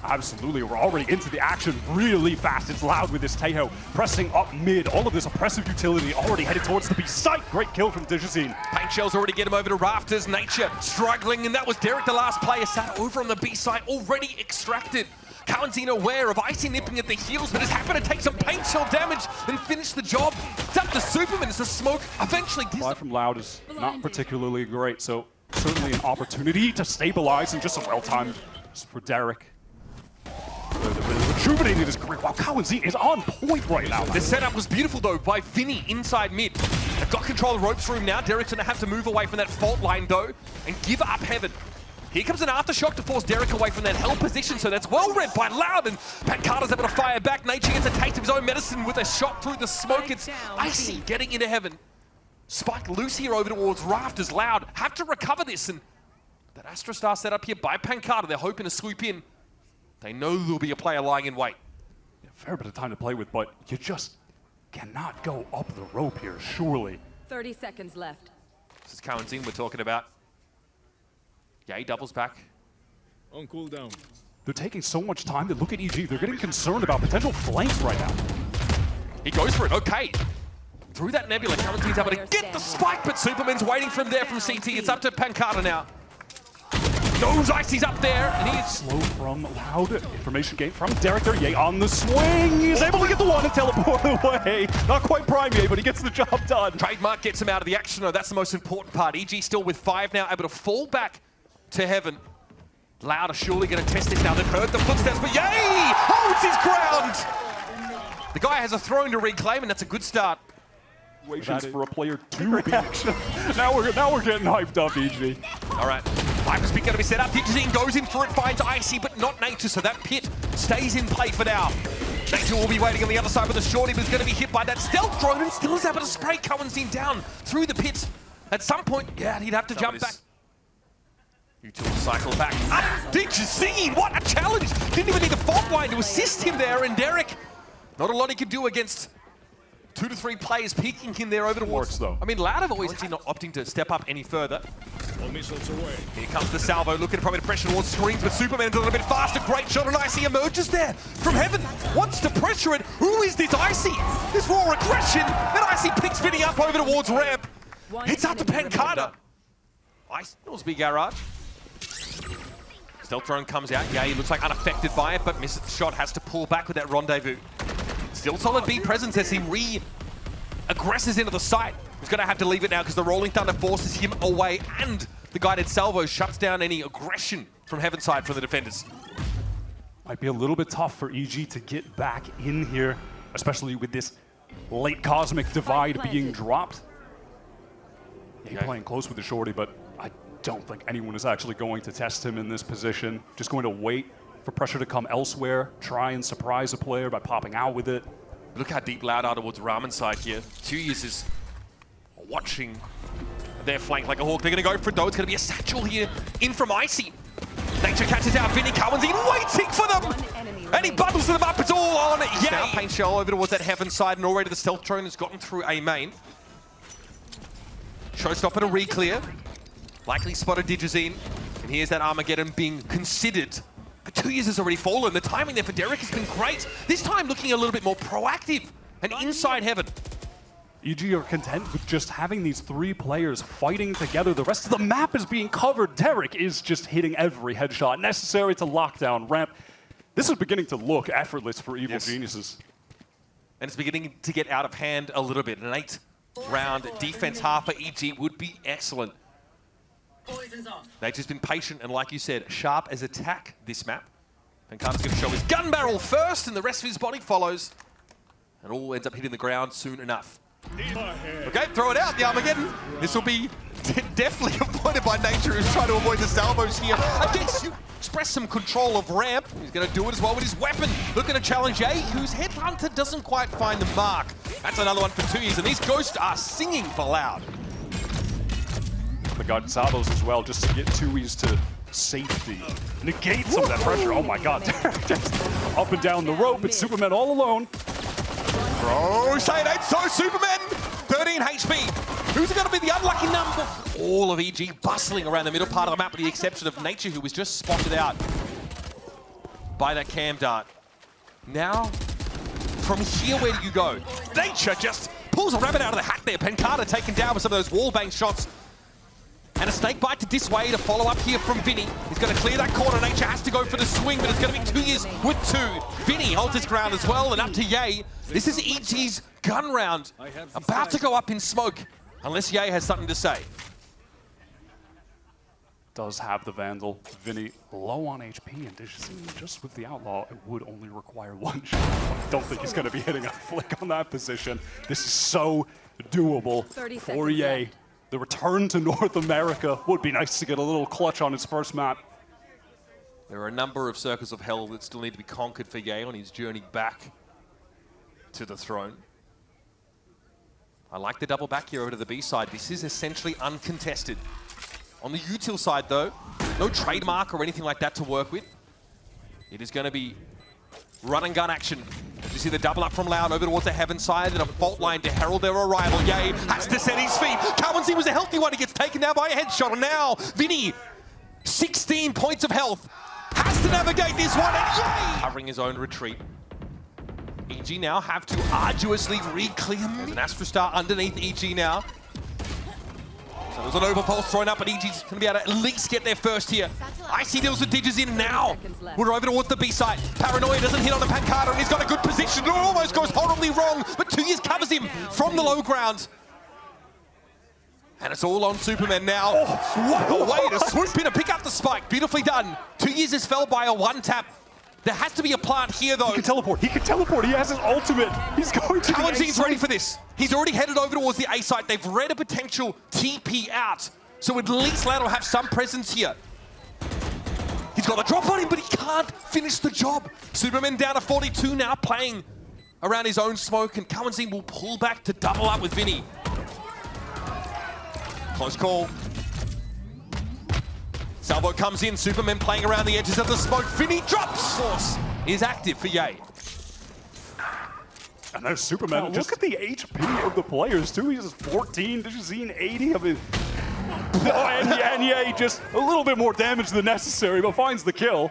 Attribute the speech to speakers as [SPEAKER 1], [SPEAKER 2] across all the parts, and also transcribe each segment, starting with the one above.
[SPEAKER 1] Absolutely, we're already into the action really fast. It's loud with this Tejo pressing up mid. All of this oppressive utility already headed towards the B site. Great kill from dgzin.
[SPEAKER 2] Paint shells already get him over to rafters. Nature struggling, and that was Derrek, the last player, sat over on the B site, already extracted. cauanzin aware of Icy nipping at the heels, but is happy to take some paint shell damage and finish the job. It's up to Supamen as the smoke eventually gives
[SPEAKER 1] Fly from Loud is not particularly great, so certainly an opportunity to stabilize and just a well-timed for Derrek. Rejuvenated his career. Wow, cauanzin is on point right now.
[SPEAKER 2] The setup was beautiful though by Vinny inside mid. They've got control of the ropes room now. Derrek's gonna have to move away from that fault line though and give up heaven. Here comes an aftershock to force Derrek away from that hell position, so that's well read by Loud, and pANcada's able to fire back. Nature gets a taste of his own medicine with a shot through the smoke. It's Icy getting into heaven. Spike loose here over towards rafters. Loud have to recover this, and that Astrostar set up here by pANcada. They're hoping to swoop in. They know there'll be a player lying in wait.
[SPEAKER 1] Yeah, fair bit of time to play with, but you just cannot go up the rope here, surely.
[SPEAKER 3] 30 seconds left.
[SPEAKER 2] This is cauanzin we're talking about. Yeah, he doubles back.
[SPEAKER 4] On cooldown.
[SPEAKER 1] They're taking so much time to look at EG. They're getting concerned about potential flanks right now.
[SPEAKER 2] He goes for it, okay. Through that nebula, cauanzin's able to get the spike, but Superman's waiting from there from CT. It's up to pANcada now. Those Icy's up there, and he's
[SPEAKER 1] slow from Loud. Information gain from Derrek there. Yay on the swing. He's able to get the one and teleport away. Not quite prime Yay, but he gets the job done.
[SPEAKER 2] Trademark gets him out of the action, though. That's the most important part. EG still with 5 now, able to fall back to heaven. Loud are surely going to test this now. They've heard the footsteps, but Yay holds his ground. The guy has a throne to reclaim, and that's a good start.
[SPEAKER 1] For a player to reaction. now we're getting hyped up, EG.
[SPEAKER 2] All right, Viper's pick going to be set up. dgzin goes in for it, finds Icy, but not Nature, so that pit stays in play for now. Nature will be waiting on the other side with a shorty, but is going to be hit by that stealth drone and still is able to spray cauanzin down through the pits. At some point, yeah, he'd have to jump back. You two will cycle back. dgzin, what a challenge! Didn't even need the fault line to assist him there, and Derrek, not a lot he could do against 2 to 3 players peeking him there over towards.
[SPEAKER 1] Though.
[SPEAKER 2] I mean, Loud have always been not opting to step up any further.
[SPEAKER 4] All missiles away.
[SPEAKER 2] Here comes the salvo, looking for pressure towards screens, but Superman's a little bit faster. Great shot on Icy, emerges there from heaven, wants to pressure it. Who is this Icy? This raw aggression, and Icy picks Vinny up over towards ramp. It's up to pANcada. Icy knows big garage. Stealth drone comes out. Yeah, he looks like unaffected by it, but misses the shot, has to pull back with that rendezvous. Still solid B presence as he re-aggresses into the site. He's going to have to leave it now because the Rolling Thunder forces him away, and the guided salvo shuts down any aggression from heaven side from the defenders.
[SPEAKER 1] Might be a little bit tough for EG to get back in here, especially with this late cosmic divide being dropped. Yeah, playing close with the shorty, but I don't think anyone is actually going to test him in this position. Just going to wait for pressure to come elsewhere, try and surprise a player by popping out with it.
[SPEAKER 2] Look how deep Loud are towards Ramen side here. tuyz is watching their flank like a hawk. They're going to go for it though. It's going to be a satchel here in from Icy. Nature catches out Vinny, cauanzin waiting for them! And he bundles them up, it's all on Yay! Now paint shell over towards that heaven side, and already the stealth drone has gotten through a main. Showstopper to re-clear. Likely spotted dgzin. And here's that Armageddon being considered. But tuyz has already fallen. The timing there for Derrek has been great. This time looking a little bit more proactive and inside heaven.
[SPEAKER 1] EG are content with just having these 3 players fighting together. The rest of the map is being covered. Derrek is just hitting every headshot necessary to lock down ramp. This is beginning to look effortless for Evil Geniuses.
[SPEAKER 2] And it's beginning to get out of hand a little bit. An 8-round defense half for EG would be excellent. Nature's been patient and, like you said, sharp as attack this map. pANcada's going to show his gun barrel first, and the rest of his body follows. And all ends up hitting the ground soon enough. Okay, throw it out, the Armageddon. This will be definitely avoided by Nature, who's trying to avoid the salvos here. I guess you express some control of ramp. He's going to do it as well with his weapon. Looking to challenge Yay, whose Headhunter doesn't quite find the mark. That's another one for tuyz, and these ghosts are singing for Loud.
[SPEAKER 1] The guided salvos as well, just to get tuyz to safety. Negate some of that pressure. Oh my god. Just up and down the rope. It's Superman all alone.
[SPEAKER 2] Bro, say it ain't so, Superman! 13 HP. Who's going to be the unlucky number? All of EG bustling around the middle part of the map with the exception of Nature, who was just spotted out. by that cam dart. Now, from here, where do you go? Nature just pulls a rabbit out of the hat there. pANcada taken down with some of those wall-bang shots. And a snake bite to dissuade, a follow-up here from Vinny. He's going to clear that corner. Nature has to go for the swing, but it's going to be tuyz with 2. Vinny holds his ground as well, and up to Ye. This is EG's gun round. About to go up in smoke, unless Ye has something to say.
[SPEAKER 1] Does have the Vandal. Vinny low on HP, and dgzin just with the Outlaw, it would only require 1 shot. I don't think he's going to be hitting a flick on that position. This is so doable for Ye. The return to North America would be nice to get a little clutch on his first map.
[SPEAKER 2] There are a number of circles of hell that still need to be conquered for Ye on his journey back to the throne. I like the double back here over to the B side. This is essentially uncontested. On the util side, though, no trademark or anything like that to work with. It is going to be run and gun action. As you see the double up from Loud over towards the heaven side, and a fault line to herald their arrival. Ye has to set his feet. cauanzin was a healthy one. He gets taken down by a headshot. And now, Vinny, 16 points of health, has to navigate this one. And Ye covering his own retreat. EG now have to arduously re-clear. There's an Astrostar underneath EG now. So there's an overpulse thrown up, but EG's going to be able to at least get there first here. Icy deals with dgzin now. We're over towards the B side. Paranoia doesn't hit on the pANcada, and he's got a good position. It almost goes horribly wrong, but tuyz covers him from the low ground. And it's all on supamen now. Oh, what a way to swoop in and pick up the spike. Beautifully done. tuyz is felled by a 1-tap. There has to be a plant here, though.
[SPEAKER 1] He can teleport. He can teleport. He has his ultimate. He's going to
[SPEAKER 2] cauanzin's ready for this. He's already headed over towards the A site. They've read a potential TP out. So at least Loud will have some presence here. He's got the drop on him, but he can't finish the job. supamen down to 42 now, playing around his own smoke, and cauanzin will pull back to double up with Vinny. Close call. Salvo comes in, supamen playing around the edges of the smoke. Vinny drops! Source is active for Ye.
[SPEAKER 1] And there's supamen. Look at the HP of the players, too. He's 14, dgzin 80. I mean, and Ye just a little bit more damage than necessary, but finds the kill.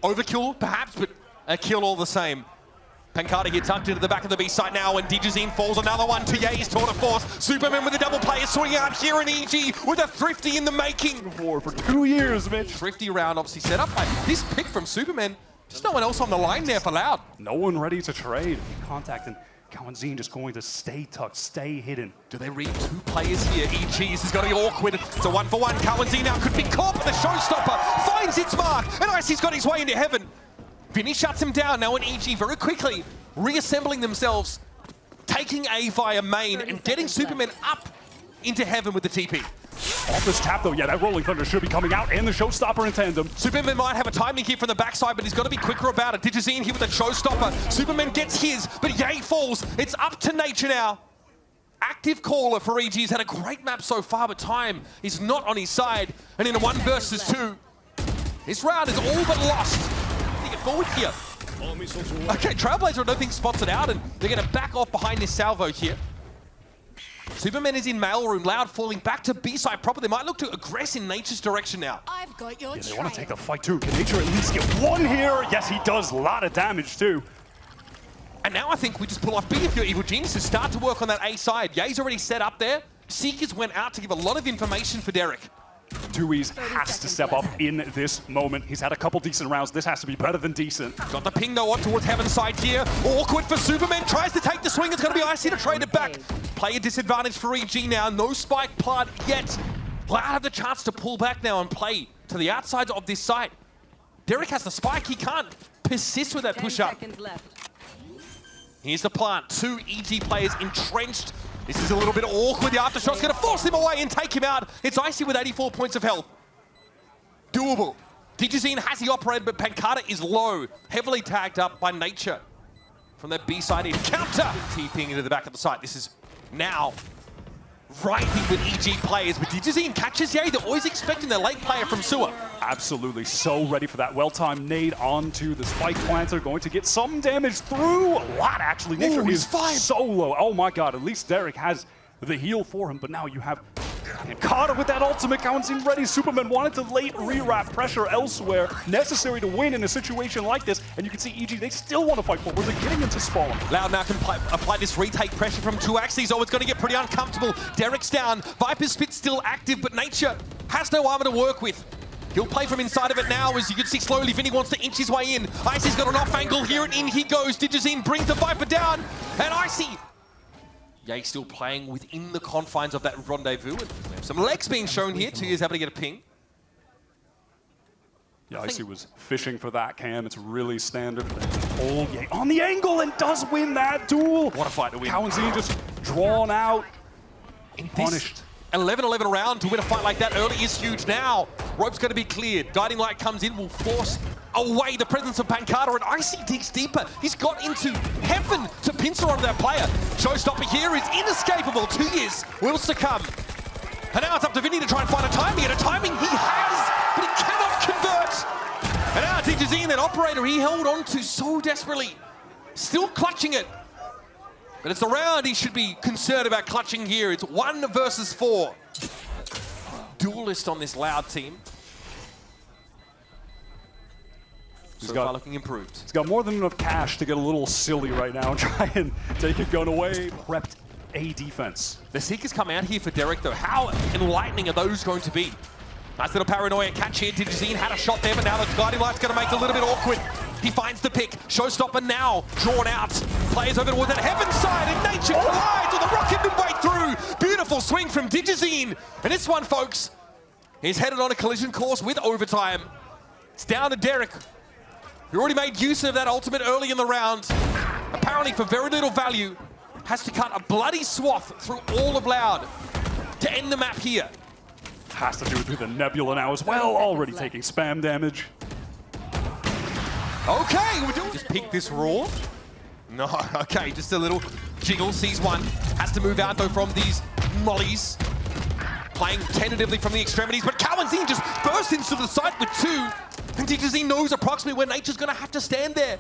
[SPEAKER 2] Overkill, perhaps, but a kill all the same. pANcada here tucked into the back of the B site now, and dgzin falls another one to Ye's tour de force. supamen with a double play is swinging out here in EG with a thrifty in the making.
[SPEAKER 1] For 2 years, Mitch.
[SPEAKER 2] Thrifty round obviously set up by this pick from supamen. Just no one else on the line there for Loud.
[SPEAKER 1] No one ready to trade. Contact, and cauanzin just going to stay tucked, stay hidden.
[SPEAKER 2] Do they read 2 players here? EG's is going to be awkward. It's a 1-for-1. cauanzin now could be caught, but the showstopper finds its mark, and Icy's got his way into heaven. Vinny shuts him down now, and EG very quickly reassembling themselves, taking A via main and getting supamen up into heaven with the TP.
[SPEAKER 1] Off this tap, though, yeah, that Rolling Thunder should be coming out, and the Showstopper in tandem.
[SPEAKER 2] supamen might have a timing here from the backside, but he's got to be quicker about it. dgzin here with the Showstopper. supamen gets his, but Ye falls. It's up to Nature now. Active caller for EG. He's had a great map so far, but time is not on his side. And in a 1 versus 2, this round is all but lost. They get forward here. Okay, Trailblazer, I don't think spots it out, and they're going to back off behind this salvo here. supamen is in mailroom. Loud falling back to B-side proper. They might look to aggress in Nature's direction now.
[SPEAKER 3] I've got your
[SPEAKER 1] They want to take the fight, too. Can Nature at least get 1 here? Yes, he does. A lot of damage, too.
[SPEAKER 2] And now I think we just pull off B if you're Evil Geniuses. Start to work on that A side. Ye's already set up there. Seekers went out to give a lot of information for Derrek.
[SPEAKER 1] tuyz has to step up in this moment. He's had a couple decent rounds. This has to be better than decent.
[SPEAKER 2] Got the ping though on towards heaven side here. Awkward for supamen. Tries to take the swing. It's going to be Icy to trade it back. Player disadvantage for EG now. No spike plant yet. Loud have the chance to pull back now and play to the outside of this site. Derrek has the spike. He can't persist with that push-up. Here's the plant. 2 EG players entrenched. This is a little bit awkward. The aftershot's going to force him away and take him out. It's Icy with 84 points of health. Doable. dgzin has the operator, but pANcada is low. Heavily tagged up by Nature. From that B-side encounter. TPing into the back of the site. This is now writhing with EG players, but dgzin catches Ye. They're always expecting the late player from Sewer.
[SPEAKER 1] Absolutely so ready for that well-timed nade onto the spike planter. Going to get some damage through. A lot, actually. Nature is so low. Oh my god, at least Derrek has the heal for him, but now you have pANcada with that ultimate, cauanzin ready. Supamen wanted to late rewrap pressure elsewhere, necessary to win in a situation like this. And you can see EG, they still want to fight forward. They're getting into spawn.
[SPEAKER 2] Loud now can apply this retake pressure from two axes. Oh, it's going to get pretty uncomfortable. Derrek's down. Viper's Spit still active, but Nature has no armor to work with. He'll play from inside of it now, as you can see slowly. Vinny wants to inch his way in. Icy's got an off angle here, and in he goes. dgzin brings the Viper down, and Icy. Yay, still playing within the confines of that rendezvous. And some legs being shown here. tuyz able to get a ping.
[SPEAKER 1] Yeah, Icy was fishing for that cam. It's really standard. Oh, Yay on the angle and does win that duel.
[SPEAKER 2] What a fight to win.
[SPEAKER 1] cauanzin just drawn out, punished.
[SPEAKER 2] 11-11 round to win a fight like that early is huge now. Rope's going to be cleared. Guiding Light comes in, will force away the presence of pANcada, and Icy digs deeper. He's got into heaven to pincer on that player. Showstopper here is inescapable. tuyz will succumb. And now it's up to Vinny to try and find a timing, and a timing he has, but he cannot convert. And now dgzin, that operator he held on to so desperately. Still clutching it. But it's a round he should be concerned about clutching here. It's 1 versus 4. Duelist on this Loud team. So far looking improved.
[SPEAKER 1] He's got more than enough cash to get a little silly right now and try and take a gun away. Prepped a defense.
[SPEAKER 2] The Seekers come out here for Derrek though. How enlightening are those going to be? Nice little paranoia catch here. dgzin had a shot there, but now the Guiding Light's going to make it a little bit awkward. He finds the pick. Showstopper now drawn out. Players over towards that heaven side, and Nature collides with the rocket midway through. Beautiful swing from dgzin. And this one, folks, is headed on a collision course with overtime. It's down to Derrek, who already made use of that ultimate early in the round. Apparently, for very little value, has to cut a bloody swath through all of Loud to end the map here.
[SPEAKER 1] Has to do it through the Nebula now as well, already taking spam damage.
[SPEAKER 2] Okay, we're doing. Just pick this raw. No, okay, just a little jiggle. Sees one. Has to move out though from these mollies. Playing tentatively from the extremities, but cauanzin just bursts into the site with 2. And dgzin knows approximately where Nature's gonna have to stand there.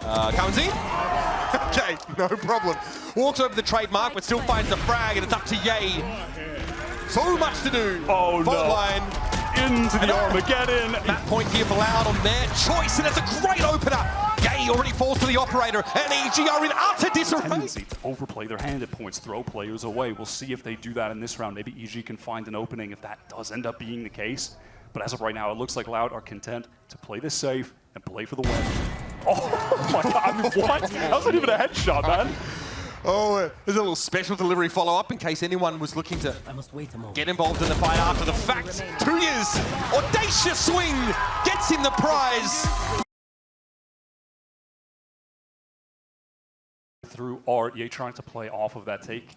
[SPEAKER 2] cauanzin? Okay, no problem. Walks over the trademark, but still finds the frag, and it's up to Yay. So much to do.
[SPEAKER 1] Oh
[SPEAKER 2] Fault
[SPEAKER 1] no.
[SPEAKER 2] line.
[SPEAKER 1] Into the Armageddon.
[SPEAKER 2] Map point here for Loud on their choice, and it's a great opener. Yay already falls to the operator, and EG are in utter disarray.
[SPEAKER 1] Tendency to overplay their hand at points, throw players away. We'll see if they do that in this round. Maybe EG can find an opening if that does end up being the case. But as of right now, it looks like Loud are content to play this safe and play for the win. Oh my God, I mean, what? That wasn't even a headshot, man.
[SPEAKER 2] Oh, there's a little special delivery follow-up in case anyone was looking to get involved in the fight after the fact. tuyz, audacious swing, gets him the prize.
[SPEAKER 1] Through art, Yay trying to play off of that take.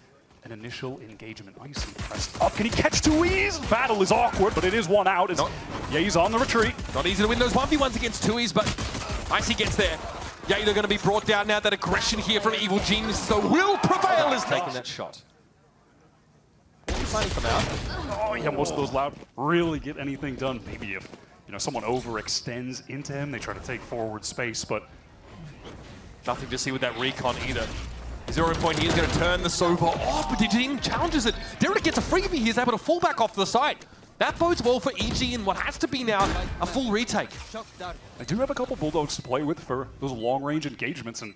[SPEAKER 1] An initial engagement. Icy pressed up. Can he catch tuyz? Battle is awkward, but it is 1 out. Yay's on the retreat.
[SPEAKER 2] Not easy to win those 1v1s against tuyz, but Icy gets there. Yay, they're going to be brought down now. That aggression here from Evil Genius, so will prevail is taking that shot. Planning from out.
[SPEAKER 1] Oh yeah, most of those Loud really get anything done. Maybe if someone overextends into him, they try to take forward space, but
[SPEAKER 2] nothing to see with that recon either. 0 point here is going to turn the Sova off, but dgzin challenges it. Derrek gets a freebie. He's able to fall back off to the side. That bodes well for EG in what has to be now a full retake.
[SPEAKER 1] I do have a couple Bulldogs to play with for those long-range engagements, and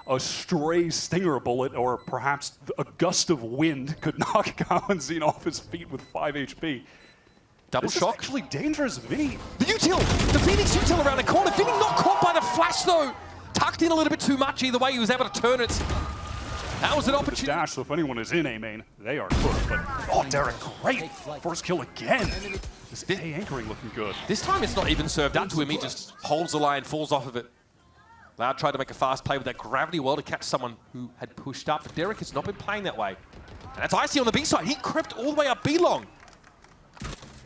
[SPEAKER 1] a stray stinger bullet or perhaps a gust of wind could knock cauanzin off his feet with 5 HP.
[SPEAKER 2] Double
[SPEAKER 1] This
[SPEAKER 2] shock.
[SPEAKER 1] is actually dangerous, Vinny.
[SPEAKER 2] The util, the Phoenix util around the corner. Vinny not caught by the flash though. Tucked in a little bit too much. Either way, he was able to turn it. That was an opportunity.
[SPEAKER 1] Dash, so if anyone is in A main, they are good. But oh, Derrek, great first kill again. This A anchoring looking good.
[SPEAKER 2] This time it's not even served up to him. He just holds the line, falls off of it. Loud tried to make a fast play with that gravity well to catch someone who had pushed up. But Derrek has not been playing that way. And that's Icy on the B side. He crept all the way up B long.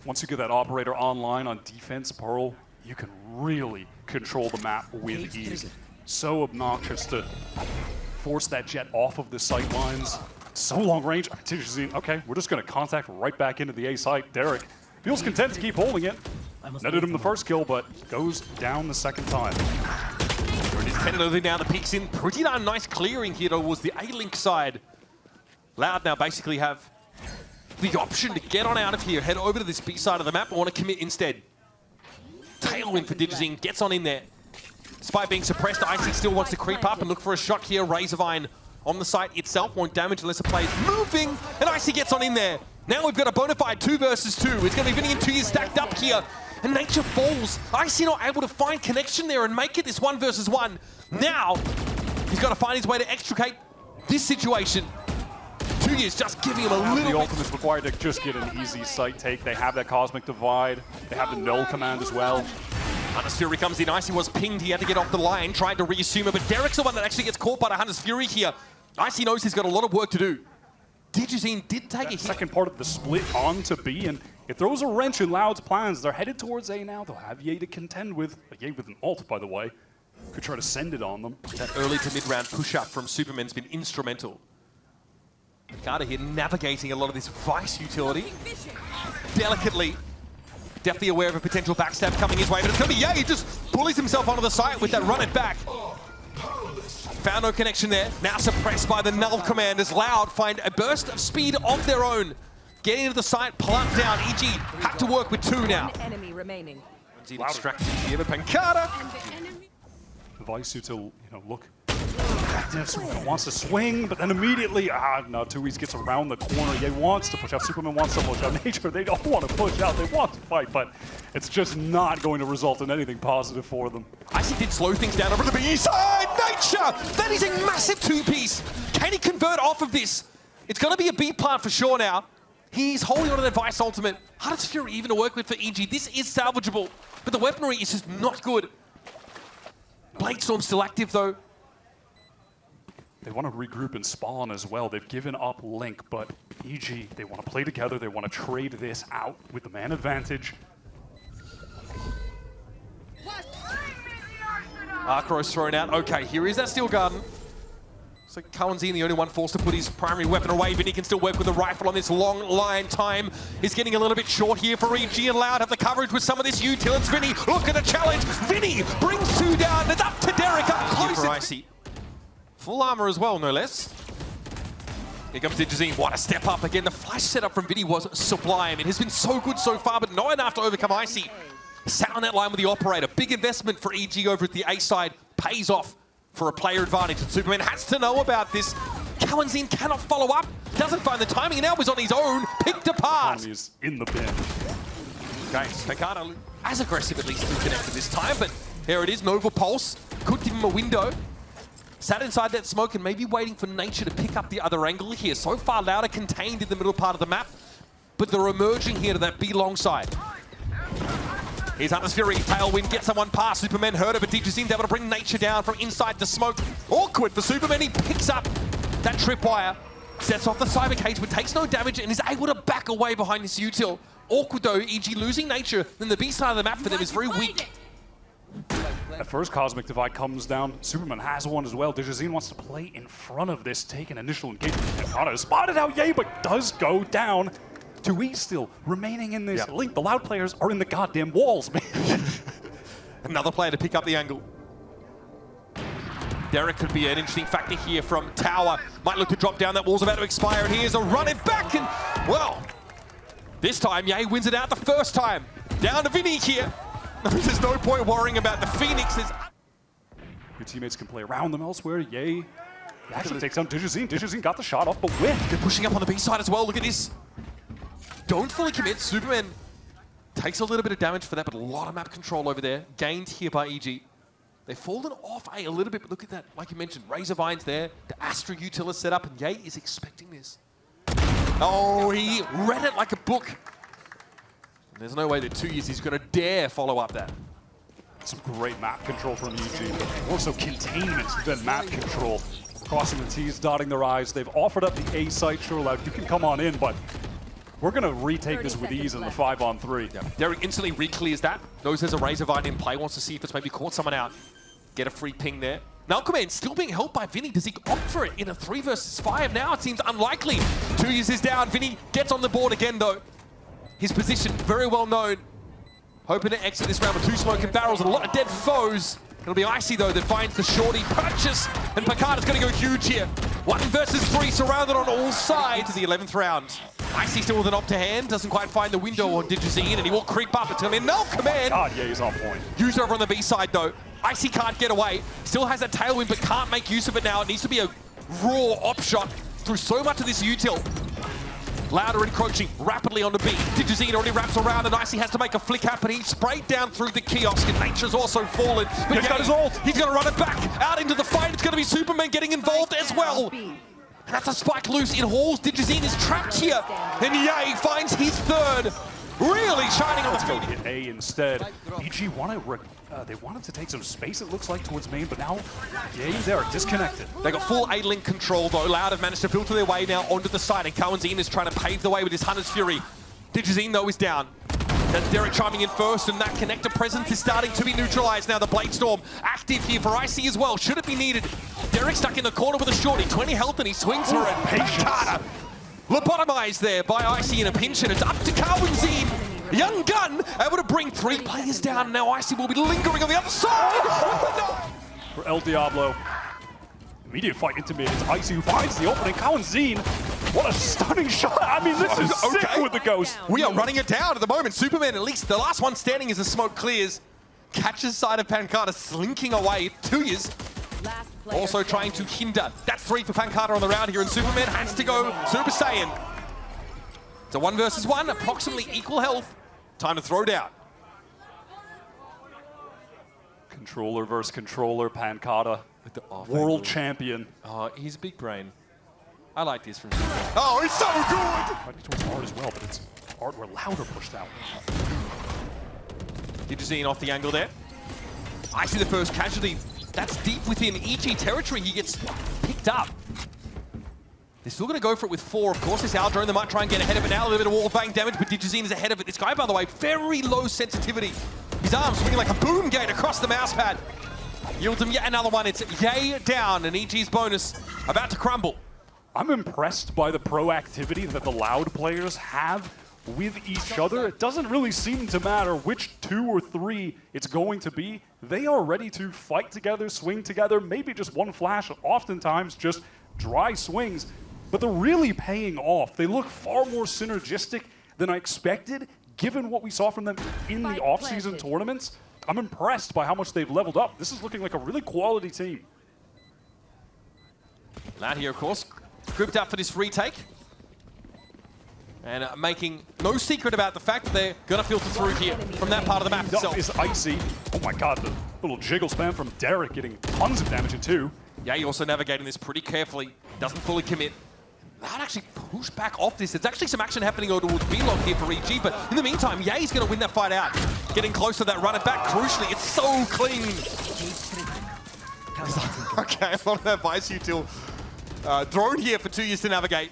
[SPEAKER 1] Once you get that operator online on defense, Pearl, you can really control the map with ease. So obnoxious to force that jet off of the sight lines. So long range. Okay, we're just going to contact right back into the A site. Derrek feels content to keep holding it. Netted him the first kill, but goes down the second time.
[SPEAKER 2] There it is, tentatively down the peaks in. Pretty darn nice clearing here towards the A-Link side. Loud now basically have the option to get on out of here, head over to this B side of the map, or want to commit instead. Tailwind for dgzin, gets on in there. Despite being suppressed, Icy still wants to creep up and look for a shot here. Razorvine on the site itself won't damage unless the player's moving, and Icy gets on in there. Now we've got a bona fide 2 versus 2. It's going to be Vinny and tuyz stacked up here, and Nature falls. Icy not able to find connection there and make it this 1 versus 1. Now, he's got to find his way to extricate this situation. tuyz just giving him a little
[SPEAKER 1] The
[SPEAKER 2] bit.
[SPEAKER 1] ultimate's required to just get an easy site take. They have that Cosmic Divide. They have the null command as well.
[SPEAKER 2] Hunter's Fury comes in. Icy was pinged. He had to get off the line, tried to reassume it, but Derrek's the one that actually gets caught by the Hunter's Fury here. Icy knows he's got a lot of work to do. dgzin did take a hit.
[SPEAKER 1] Second part of the split on to B, and it throws a wrench in Loud's plans. They're headed towards A now. They'll have Ye to contend with. Ye with an ult, by the way. Could try to send it on them.
[SPEAKER 2] That early to mid-round push-up from Superman's been instrumental. pANcada here navigating a lot of this Vice utility. Delicately. Definitely aware of a potential backstab coming his way, but it's going to be Ye. He just bullies himself onto the site with that run it back. Found no connection there. Now suppressed by the null command as Loud find a burst of speed of their own. Getting into the site, plump down. EG have to work with 2 now.
[SPEAKER 3] Enemy remaining.
[SPEAKER 2] Extracted here, but pANcada.
[SPEAKER 1] The Vice util, look. Superman wants to swing, but then immediately, no, tuyz gets around the corner. Ye wants to push out. Superman wants to push out. Nature, they don't want to push out. They want to fight, but it's just not going to result in anything positive for them.
[SPEAKER 2] Icy did slow things down over to the B side. Nature! That is a massive 2-piece. Can he convert off of this? It's going to be a B plant for sure now. He's holding on to that Vice ultimate. Hunter's Fury even to work with for EG. This is salvageable, but the weaponry is just not good. Bladestorm still active though.
[SPEAKER 1] They want to regroup and spawn as well. They've given up Link, but EG, they want to play together. They want to trade this out with the man advantage.
[SPEAKER 2] Arcro's thrown out. Okay, here is that Steel Garden. So cauanzin, the only one forced to put his primary weapon away, but he can still work with a rifle on this long line. Time is getting a little bit short here for EG, and Loud have the coverage with some of this util. It's Vinny, look at the challenge. Vinny brings 2 down. It's up to Derrek, up close. For Icy. Full armor as well, no less. Here comes dgzin. What a step up again. The flash setup from Vinny was sublime. It has been so good so far, but not enough to overcome Icy. Sat on that line with the operator. Big investment for EG over at the A side. Pays off for a player advantage. And Superman has to know about this. cauanzin cannot follow up. Doesn't find the timing. And now he's on his own. Picked apart.
[SPEAKER 1] He's in the bin.
[SPEAKER 2] Okay, pANcada as aggressive at least to connected this time. But here it is. Nova Pulse. Could give him a window. Sat inside that smoke and maybe waiting for Nature to pick up the other angle here. So far, Loud are contained in the middle part of the map. But they're emerging here to that B long side. Here's Hunter's Fury, Tailwind, gets someone past. Superman heard it, but dgzin able to bring Nature down from inside the smoke. Awkward for Superman, he picks up that tripwire, sets off the cyber cage, but takes no damage and is able to back away behind this util. Awkward though, EG losing Nature, then the B side of the map for them is very weak.
[SPEAKER 1] That first Cosmic Divide comes down. Superman has one as well. dgzin wants to play in front of this, take an initial engagement. pANcada spotted out Ye, but does go down. tuyz still remaining in this Link. The Loud players are in the goddamn walls, man.
[SPEAKER 2] Another player to pick up the angle. Derrek could be an interesting factor here from Tower. Might look to drop down. That wall's about to expire, and here's a run it back, and well, this time Ye wins it out the first time. Down to Vinny here. There's no point worrying about the Phoenixes.
[SPEAKER 1] Your teammates can play around them elsewhere. Ye actually takes down dgzin. dgzin got the shot off, but whiff.
[SPEAKER 2] They're pushing up on the B side as well. Look at this. Don't fully commit. Superman takes a little bit of damage for that, but a lot of map control over there. Gained here by EG. They've fallen off A little bit, but look at that. Like you mentioned, Razorvine's there. The Astra util is set up, and Ye is expecting this. Oh, he read it like a book. And there's no way that tuyz is going to dare follow up that.
[SPEAKER 1] Some great map control from EG, but more so containment than map control. Crossing the T's, dotting their I's. They've offered up the A site. Sure, Loud, you can come on in, but we're going to retake this with ease in the 5-on-3.
[SPEAKER 2] Yeah. Derrek instantly re-clears that. Knows there's a Razorvine in play. Wants to see if it's maybe caught someone out. Get a free ping there. Nalcoman still being held by Vinny. Does he opt for it in a 3 versus 5? Now it seems unlikely. tuyz is down. Vinny gets on the board again, though. His position very well known. Hoping to exit this round with 2 smoking barrels and a lot of dead foes. It'll be Icy, though, that finds the shorty purchase, and pANcada's going to go huge here. 1 versus 3, surrounded on all sides to the 11th round. Icy still with an op to hand, doesn't quite find the window on dgzin, and he will creep up. It's going to be no command.
[SPEAKER 1] God, yeah, he's on point.
[SPEAKER 2] Used over on the B side, though. Icy can't get away. Still has that tailwind, but can't make use of it now. It needs to be a raw op shot through so much of this util. Loud are encroaching rapidly onto B. dgzin already wraps around, and Icy has to make a flick happen. He's sprayed down through the kiosk, and Nature's also fallen. But
[SPEAKER 1] He's got his ult.
[SPEAKER 2] He's going to run it back out into the fight. It's going to be Supamen getting involved as well. And that's a spike loose in halls. dgzin is trapped here, and Yay finds his third. Really shining on the field.
[SPEAKER 1] Hit A instead. EG they wanted to take some space, it looks like, towards main, but now, yeah, they are disconnected.
[SPEAKER 2] They got full A-link control, though. Loud have managed to filter their way now onto the side, and cauanzin is trying to pave the way with his Hunter's Fury. dgzin, though, is down. That's Derrek chiming in first, and that connector presence is starting to be neutralized now. The Blade Storm active here for Icy as well, should it be needed. Derrek stuck in the corner with a shorty, 20 health, and he swings for it. pANcada lobotomized there by Icy in a pinch, and it's up to cauanzin. Young Gun able to bring 3 players down. Now Icy will be lingering on the other side.
[SPEAKER 1] For El Diablo. Immediate fight into mid. It's Icy who finds the opening. cauanzin, what a stunning shot. I mean, this is sick with the Ghost.
[SPEAKER 2] We are running it down at the moment. Supamen, at least the last one standing as the smoke clears. Catches side of pANcada, slinking away. tuyz also trying to hinder. That's 3 for pANcada on the round here, and Supamen has to go Super Saiyan. It's a 1 versus 1, approximately equal health. Time to throw down.
[SPEAKER 1] Controller versus controller, pANcada. World champion.
[SPEAKER 2] Oh, he's a big brain. I like this from Supamen. Oh, he's so good!
[SPEAKER 1] Fighting towards Art as well, but it's Art where Louder pushed out.
[SPEAKER 2] dgzin off the angle there. I see the first casualty. That's deep within EG territory. He gets picked up. They're still going to go for it with 4. Of course, this Al drone, they might try and get ahead of it now. A little bit of wall bang damage, but dgzin is ahead of it. This guy, by the way, very low sensitivity. His arm swinging like a boom gate across the mouse pad. Yields him yet another one. It's Yay down, and EG's bonus about to crumble.
[SPEAKER 1] I'm impressed by the proactivity that the Loud players have with each other. It doesn't really seem to matter which 2 or 3 it's going to be. They are ready to fight together, swing together, maybe just one flash, oftentimes just dry swings. But they're really paying off. They look far more synergistic than I expected, given what we saw from them in the off-season tournaments. I'm impressed by how much they've leveled up. This is looking like a really quality team.
[SPEAKER 2] Loud here, of course, grouped up for this retake. And making no secret about the fact that they're going to filter through here from that part of the map itself.
[SPEAKER 1] Is Icy. Oh my god, the little jiggle spam from Derrek getting tons of damage in 2.
[SPEAKER 2] Yeah, you're also navigating this pretty carefully. Doesn't fully commit. Loud actually push back off this. There's actually some action happening over towards B-Lock here for EG, but in the meantime, Yay's going to win that fight out. Getting close to that run it back, crucially, it's so clean. Okay, a lot of that vice util drone here for tuyz to navigate.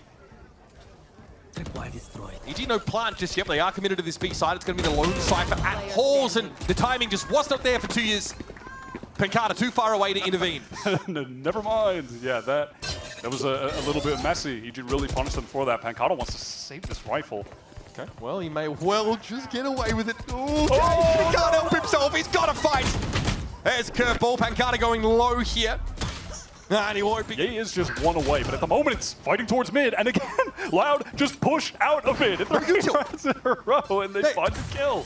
[SPEAKER 2] EG no plant just yet, but they are committed to this B side. It's going to be the lone cypher at halls, and the timing just was not there for tuyz. pANcada too far away to intervene.
[SPEAKER 1] Never mind. Yeah, that was a little bit messy. He did really punish them for that. pANcada wants to save this rifle.
[SPEAKER 2] Okay, well, he may well just get away with it. Ooh, he can't help himself. He's got to fight. There's curveball. pANcada going low here. And he won't be.
[SPEAKER 1] He is just 1 away, but at the moment it's fighting towards mid. And again, Loud just push out of mid. 3 rounds in a row, and they find the kill.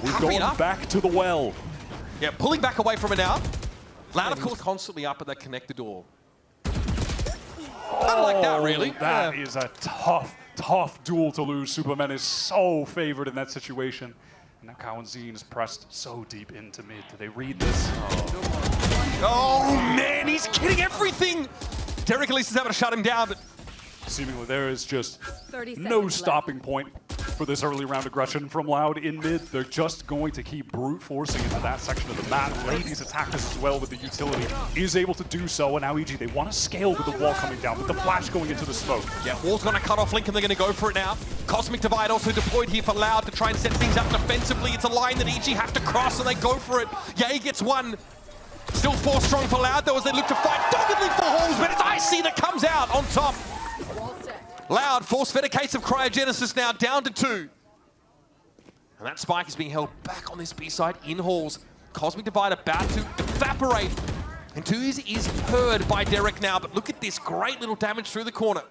[SPEAKER 1] We're going back to the well.
[SPEAKER 2] Yeah, pulling back away from it now. Loud, of course, constantly up at that connector door. Kind of like that, really.
[SPEAKER 1] That is a tough duel to lose. Supamen is so favored in that situation. And now cauanzin is pressed so deep into mid. Do they read this?
[SPEAKER 2] Oh, man, he's getting everything. Derrek at least is able to shut him down, but
[SPEAKER 1] seemingly there is just no stopping point for this early round aggression from Loud in mid. They're just going to keep brute forcing into that section of the map. Ladies attack this as well with the utility. Is able to do so, and now EG, they want to scale with the wall coming down, with the flash going into the smoke. Yeah,
[SPEAKER 2] wall's going to cut off Link, and they're going to go for it now. Cosmic Divide also deployed here for Loud to try and set things up defensively. It's a line that EG have to cross, and they go for it. Yay gets 1. Still 4 strong for Loud, though, as they look to fight doggedly for halls, but it's Icy that comes out on top. Loud force-fed a case of cryogenesis now, down to 2. And that spike is being held back on this B side in halls. Cosmic Divide about to evaporate. And tuyz is heard by Derrek now, but look at this great little damage through the corner.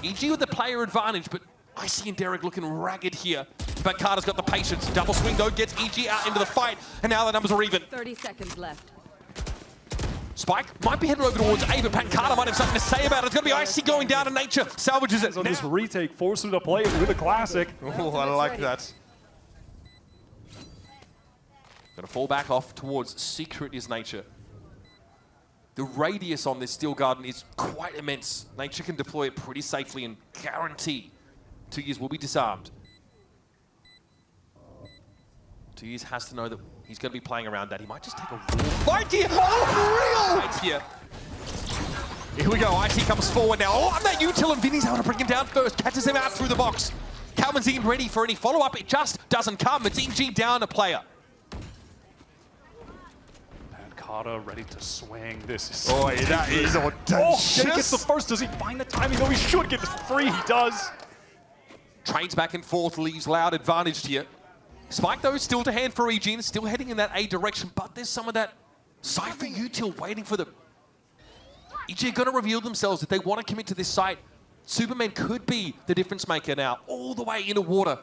[SPEAKER 2] EG with the player advantage, but Icy and Derrek looking ragged here. But pANcada's got the patience. Double swing though gets EG out into the fight, and now the numbers are even.
[SPEAKER 3] 30 seconds left.
[SPEAKER 2] Spike might be headed over towards A, but pANcada might have something to say about it. It's going to be Icy going down, and Nature salvages it.
[SPEAKER 1] On this retake, force him to play it with a classic.
[SPEAKER 2] Oh, I like that. Going to fall back off towards Secret is Nature. The radius on this Steel Garden is quite immense. Nature can deploy it pretty safely and guarantee tuyz will be disarmed. tuyz has to know that he's going to be playing around that. He might just take a raw fight here. Oh, for real! Fight here. Here we go. Icy comes forward now. Oh, and that util, and Vinny's able to bring him down first. Catches him out through the box. cauanzin ready for any follow-up. It just doesn't come. It's EG down a player.
[SPEAKER 1] pANcada ready to swing. This is
[SPEAKER 2] Boy, that is audacious.
[SPEAKER 1] Oh, Jake gets the first. Does he find the timing? No, he should get this free. He does.
[SPEAKER 2] Trades back and forth, leaves Loud advantaged here. Spike, though, still to hand for EG, still heading in that A direction, but there's some of that Cypher util waiting for them. EG are going to reveal themselves if they want to commit to this site. Supamen could be the difference maker now, all the way into water.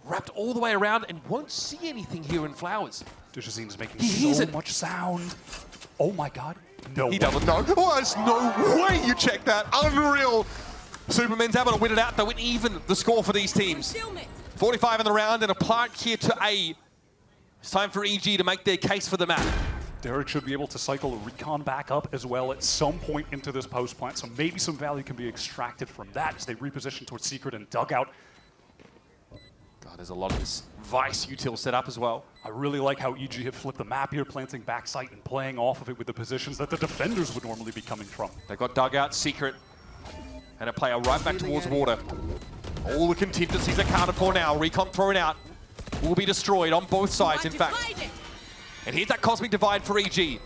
[SPEAKER 2] Wrapped all the way around and won't see anything here in Flowers.
[SPEAKER 1] dgzin is making
[SPEAKER 2] He
[SPEAKER 1] so much sound. Oh my god. No
[SPEAKER 2] He
[SPEAKER 1] way.
[SPEAKER 2] doesn't know. Oh, there's no way you check that. Unreal. Superman's able to win it out, though, and even the score for these teams. 45 in the round and a plant here to A. It's time for EG to make their case for the map.
[SPEAKER 1] Derrek should be able to cycle a recon back up as well at some point into this post plant, so maybe some value can be extracted from that as they reposition towards Secret and Dugout.
[SPEAKER 2] God, there's a lot of this Vice util set up as well.
[SPEAKER 1] I really like how EG have flipped the map here, planting backside and playing off of it with the positions that the defenders would normally be coming from.
[SPEAKER 2] They've got Dugout, Secret, and a player right back towards water. All the contingencies accounted for now. Recon thrown out. Will be destroyed on both sides, in fact. And here's that Cosmic Divide for EG.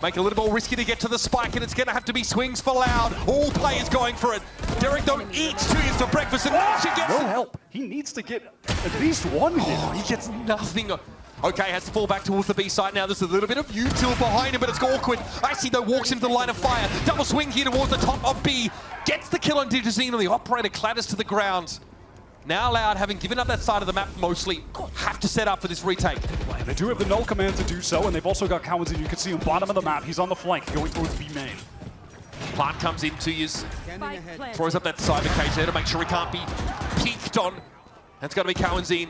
[SPEAKER 2] Make it a little more risky to get to the spike, and it's going to have to be swings for Loud. All players going for it. Derrek, though, eats tuyz for breakfast, and Nature gets
[SPEAKER 1] No help. He needs to get at least one hit.
[SPEAKER 2] Oh, he gets nothing. Okay, has to fall back towards the B side now. There's a little bit of util behind him, but it's awkward. Icy, though, walks into the line of fire. Double swing here towards the top of B. Gets the kill on dgzin, and the operator clatters to the ground. Now Loud, having given up that side of the map mostly, have to set up for this retake.
[SPEAKER 1] And they do have the null command to do so, and they've also got cauanzin. You can see him bottom of the map. He's on the flank, going towards B main.
[SPEAKER 2] Plant comes in, tuyz throws up that cyber cage there to make sure he can't be peeked on. That's got to be cauanzin.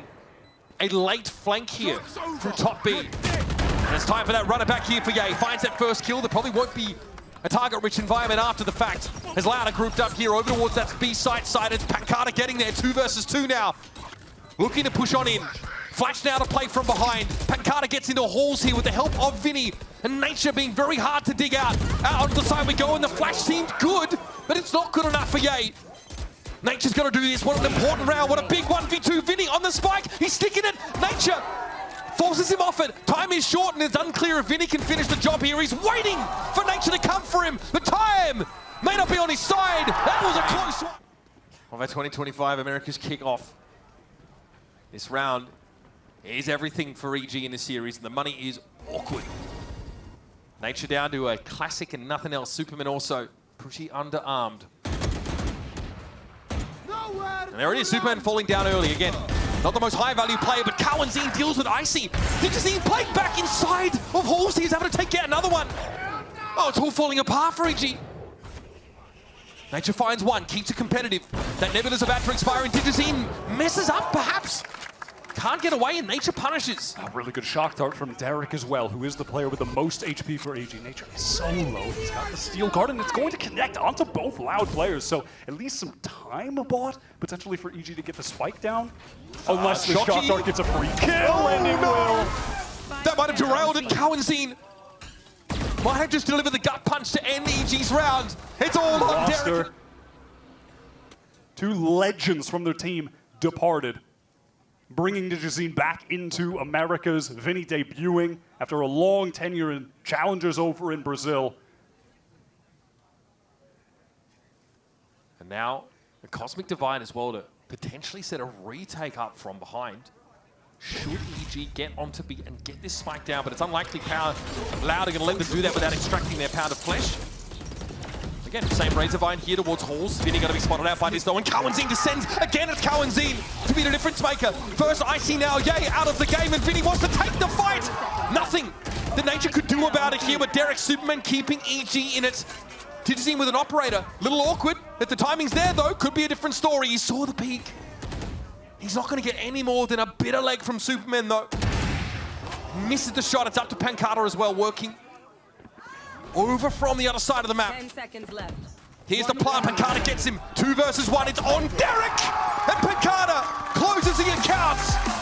[SPEAKER 2] A late flank here through top B. And it's time for that runner back here for Ye. Finds that first kill. There probably won't be a target-rich environment after the fact. As Loud are grouped up here over towards that B side. It's pANcada getting there, 2 versus 2 now. Looking to push on in. Flash now to play from behind. pANcada gets into halls here with the help of Vinny. And Nature being very hard to dig out. Out onto the side we go, and the flash seems good, but it's not good enough for Ye. Nature's got to do this. What an important round. What a big 1v2. Vinny on the spike. He's sticking it. Nature forces him off it. Time is short, and it's unclear if Vinny can finish the job here. He's waiting for Nature to come for him. The time may not be on his side. That was a close one. Of our 2025 America's kickoff. This round is everything for EG in this series, and the money is awkward. Nature down to a classic and nothing else. Supamen also pretty underarmed. And there it is, Supamen falling down early again. Not the most high-value player, but cauanzin deals with Icy. dgzin playing back inside of halls. He's able to take out another one. Oh, it's all falling apart for EG. Nature finds one, keeps it competitive. That Nebula's about to expire, and dgzin messes up, perhaps. Can't get away, and Nature punishes.
[SPEAKER 1] A really good shock dart from Derrek as well, who is the player with the most HP for AG. Nature is so low. He's got the steel guard, and it's going to connect onto both Loud players. So at least some time bought, potentially for EG to get the spike down. Unless the shock dart gets a free kill, and it will.
[SPEAKER 2] That might have derailed it. cauanzin might have just delivered the gut punch to end EG's round. It's all on Derrek.
[SPEAKER 1] Two legends from their team departed, bringing dgzin back into Americas. Vinny debuting after a long tenure in challengers over in Brazil.
[SPEAKER 2] And now, a Cosmic Divide as well to potentially set a retake up from behind. Should EG get onto B and get this spike down, but it's unlikely Power Loud are going to let them do that without extracting their pound of flesh. Again, same Razorvine here towards Halls. Vinny going to be spotted out by this though, and cauanzin descends. Again, it's cauanzin to be the difference maker. First Icy now, Yay out of the game, and Vinny wants to take the fight. Nothing that nature could do about it here, but Derrek Superman keeping EG in it. dgzin with an operator. Little awkward that the timing's there though. Could be a different story. He saw the peak. He's not going to get any more than a bitter leg from Superman though. Misses the shot. It's up to pANcada as well, working over from the other side of the map.
[SPEAKER 3] 10 seconds left.
[SPEAKER 2] Here's the plant. pANcada gets him. 2 versus 1. It's on Derrek, and pANcada closes the accounts.